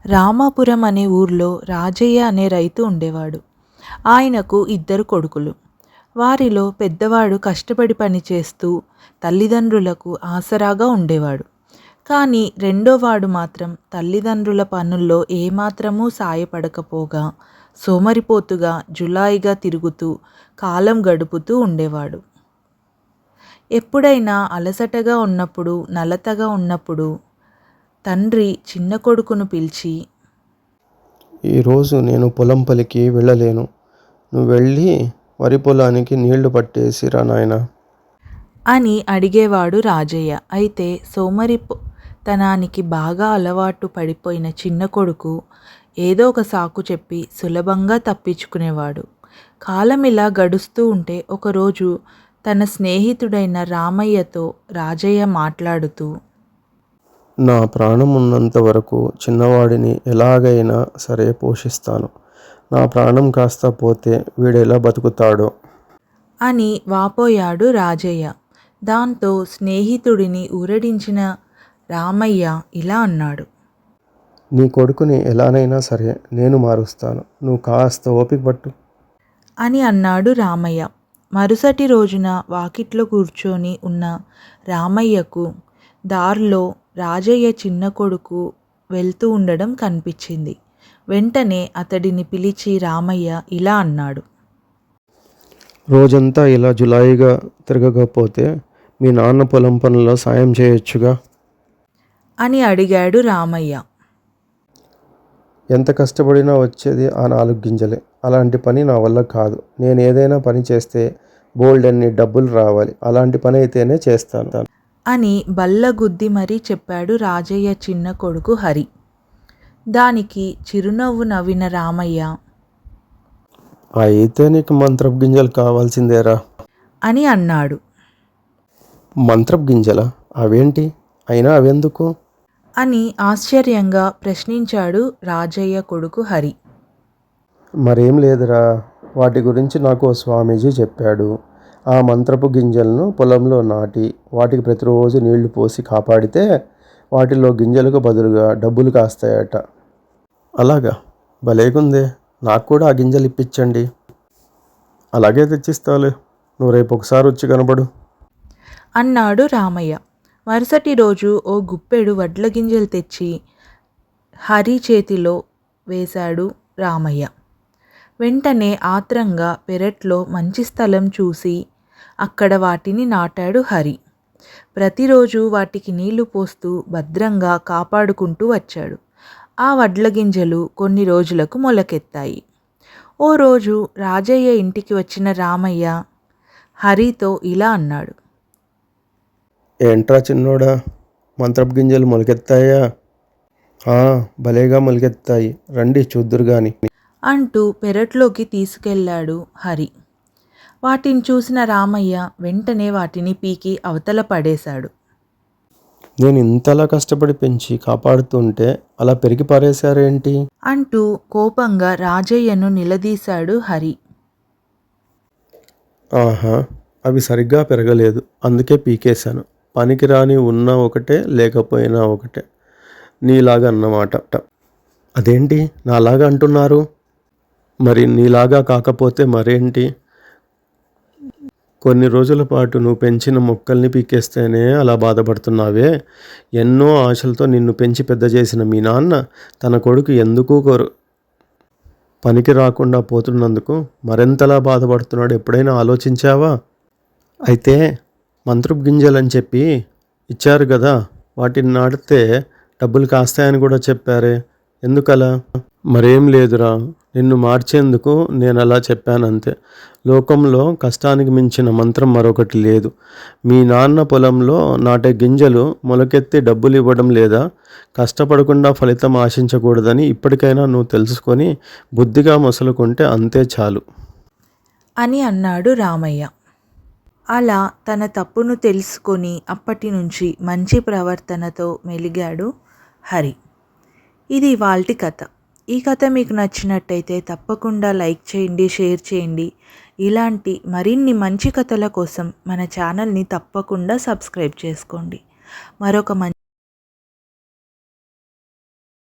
రామాపురం అనే ఊర్లో రాజయ్య అనే రైతు ఉండేవాడు. ఆయనకు 2 కొడుకులు. వారిలో పెద్దవాడు కష్టపడి పనిచేస్తూ తల్లిదండ్రులకు ఆసరాగా ఉండేవాడు. కానీ రెండోవాడు మాత్రం తల్లిదండ్రుల పనుల్లో ఏమాత్రమూ సాయపడకపోగా సోమరిపోతుగా జులాయిగా తిరుగుతూ కాలం గడుపుతూ ఉండేవాడు. ఎప్పుడైనా అలసటగా ఉన్నప్పుడు, నలతగా ఉన్నప్పుడు తండ్రి చిన్న కొడుకును పిలిచి, ఈరోజు నేను పొలం పనికి వెళ్ళలేను. నువ్వు వెళ్ళి వరి పొలానికి నీళ్లు పట్టేసిరా నాయనా అని అడిగేవాడు రాజయ్య. అయితే సోమరితనానికి బాగా అలవాటు పడిపోయిన చిన్న కొడుకు ఏదో ఒక సాకు చెప్పి సులభంగా తప్పించుకునేవాడు. కాలం ఇలా గడుస్తూ ఉంటే ఒకరోజు తన స్నేహితుడైన రామయ్యతో రాజయ్య మాట్లాడుతూ, నా ప్రాణం ఉన్నంత వరకు చిన్నవాడిని ఎలాగైనా సరే పోషిస్తాను. నా ప్రాణం కాస్త పోతే వీడెలా బతుకుతాడో అని వాపోయాడు రాజయ్య. దాంతో స్నేహితుడిని ఊరడించిన రామయ్య ఇలా అన్నాడు, నీ కొడుకుని ఎలానైనా సరే నేను మారుస్తాను. నువ్వు కాస్త ఓపిక పట్టు అని అన్నాడు రామయ్య. మరుసటి రోజున వాకిట్లో కూర్చొని ఉన్న రామయ్యకు దారిలో రాజయ్య చిన్న కొడుకు వెళ్తూ ఉండడం కనిపించింది. వెంటనే అతడిని పిలిచి రామయ్య ఇలా అన్నాడు, రోజంతా ఇలా జులాయిగా తిరగకపోతే మీ నాన్న పొలం పనుల్లో సాయం చేయొచ్చుగా అని అడిగాడు రామయ్య. ఎంత కష్టపడినా వచ్చేది ఆ 4 గింజలే. అలాంటి పని నా వల్ల కాదు. నేను ఏదైనా పని చేస్తే బోల్డ్ అన్ని డబ్బులు రావాలి. అలాంటి పని అయితేనే చేస్తాను అని బల్లగుద్ది మరీ చెప్పాడు రాజయ్య చిన్న కొడుకు హరి. దానికి చిరునవ్వు నవ్విన రామయ్య, అయితే నీకు మంత్రపు గింజలు కావాల్సిందేరా అని అన్నాడు. మంత్రపు గింజలా? అవేంటి? అయినా అవెందుకు? అని ఆశ్చర్యంగా ప్రశ్నించాడు రాజయ్య కొడుకు హరి. మరేం లేదురా, వాటి గురించి నాకు ఓ స్వామీజీ చెప్పాడు. ఆ మంత్రపు గింజలను పొలంలో నాటి వాటికి ప్రతిరోజు నీళ్లు పోసి కాపాడితే వాటిలో గింజలకు బదులుగా డబ్బులు కాస్తాయట. అలాగా? భలేగుందే. నాకు కూడా ఆ గింజలు ఇప్పించండి. అలాగే తెచ్చిస్తాలే. నువ్వు రేపు ఒకసారి వచ్చి కనబడు అన్నాడు రామయ్య. మరుసటి రోజు ఓ గుప్పెడు వడ్ల గింజలు తెచ్చి హరి చేతిలో వేశాడు రామయ్య. వెంటనే ఆత్రంగా పెరట్లో మంచి స్థలం చూసి అక్కడ వాటిని నాటాడు హరి. ప్రతిరోజు వాటికి నీళ్లు పోస్తూ భద్రంగా కాపాడుకుంటూ వచ్చాడు. ఆ వడ్ల గింజలు కొన్ని రోజులకు మొలకెత్తాయి. ఓ రోజు రాజయ్య ఇంటికి వచ్చిన రామయ్య హరితో ఇలా అన్నాడు, ఏంట్రా చిన్నోడా, మంత్రపు గింజలు మొలకెత్తాయా? భలేగా మొలకెత్తాయి, రండి చూద్దురు గాని అంటూ పెరట్లోకి తీసుకెళ్ళాడు హరి. వాటిని చూసిన రామయ్య వెంటనే వాటిని పీకి అవతల పడేశాడు. నేను ఇంతలా కష్టపడి పెంచి కాపాడుతుంటే అలా పెరిగి పారేశారేంటి అంటూ కోపంగా రాజయ్యను నిలదీశాడు హరి. అవి సరిగ్గా పెరగలేదు, అందుకే పీకేశాను. పనికిరాని ఉన్నా ఒకటే, లేకపోయినా ఒకటే. నీలాగా అన్నమాట. అదేంటి నాలాగా అంటున్నారు? మరి నీలాగా కాకపోతే మరేంటి? కొన్ని రోజుల పాటు నువ్వు పెంచిన మొక్కల్ని పీకేస్తేనే అలా బాధపడుతున్నావే. ఎన్నో ఆశలతో నిన్ను పెంచి పెద్ద చేసిన మీ నాన్న తన కొడుకు ఎందుకు పనికి రాకుండా పోతున్నందుకు మరెంతలా బాధపడుతున్నాడు ఎప్పుడైనా ఆలోచించావా? అయితే మంత్రపు గింజలని చెప్పి ఇచ్చారు కదా, వాటిని నాటితే డబ్బులు కాస్తాయని కూడా చెప్పారే, ఎందుకలా? మరేం లేదురా, నిన్ను మార్చేందుకు నేను అలా చెప్పానంతే. లోకంలో కష్టానికి మించిన మంత్రం మరొకటి లేదు. మీ నాన్న పొలంలో నాటే గింజలు మొలకెత్తి డబ్బులు ఇవ్వడం లేదా, కష్టపడకుండా ఫలితం ఆశించకూడదని ఇప్పటికైనా నువ్వు తెలుసుకొని బుద్ధిగా మొసలుకుంటే అంతే చాలు అని అన్నాడు రామయ్య. అలా తన తప్పును తెలుసుకొని అప్పటి నుంచి మంచి ప్రవర్తనతో మెలిగాడు హరి. ఇది ఇవాల్టి కథ. ఈ కథ మీకు నచ్చినట్టయితే తప్పకుండా లైక్ చేయండి, షేర్ చేయండి. ఇలాంటి మరిన్ని మంచి కథల కోసం మన ఛానల్ని తప్పకుండా సబ్స్క్రైబ్ చేసుకోండి. మరొక